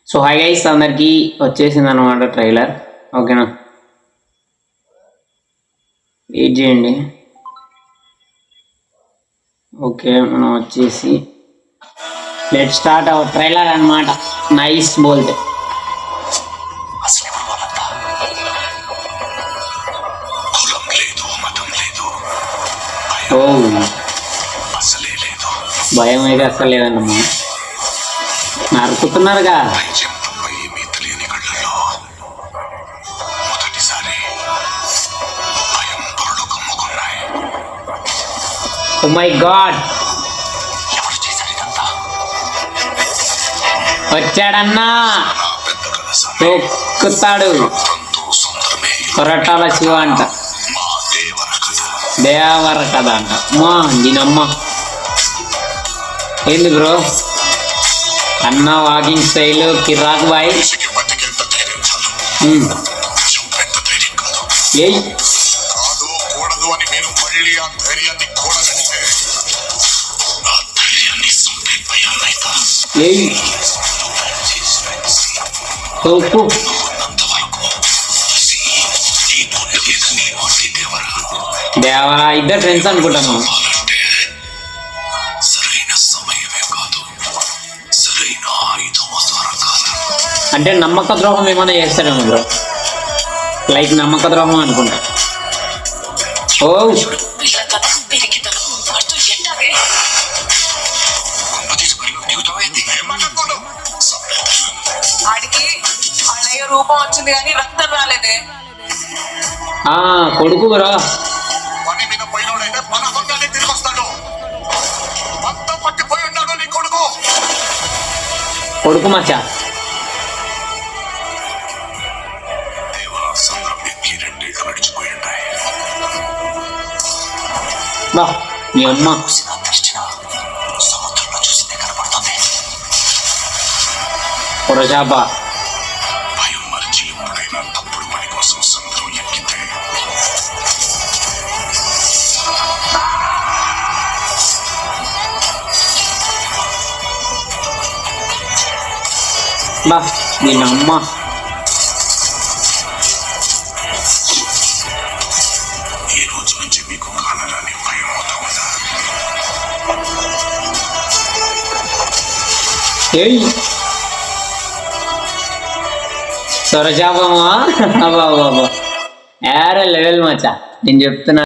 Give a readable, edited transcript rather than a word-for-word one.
So hi guys, అందరికి వచ్చేసింది అనమాట ట్రైలర్. ఓకేనా, వెయిట్ చేయండి. ఓకే, మనం వచ్చేసి లెట్ స్టార్ట్ అవర్ ట్రైలర్ అనమాట. Nice bolt. ఓ భయం అయితే అసలు లేదన్నమ్మా, నరుకుతున్నారుగా. ఓ మై గాడ్, వచ్చాడన్నా, తొక్కుతాడు. కొరటాల శివ అంట, దేవర కథ అంట. అమ్మా దీనమ్మ, ఏంది బ్రో అన్న వాకింగ్ స్టైల్ కిరాక్ బాయ్. ఏయ్ ఏయ్ తోపు దేవరా, ఇద్దరు ఫ్రెండ్స్ అనుకుంటాను. అంటే నమ్మక ద్రోహం ఏమైనా చేస్తాడేమో బ్రో, లైక్ నమ్మక ద్రోహం అనుకుంటా. ఓ రూపం వచ్చింది కానీ రక్తం రాలేదే. కొడుకు బ్రో, కొడుకు మచ్చా. బా మీ అమ్మ పొరచాప. బా దీనమ్మ, సొరచాపమా. బాబా ఏరే లెవెల్ మచ్చా, నేను చెప్తున్నా.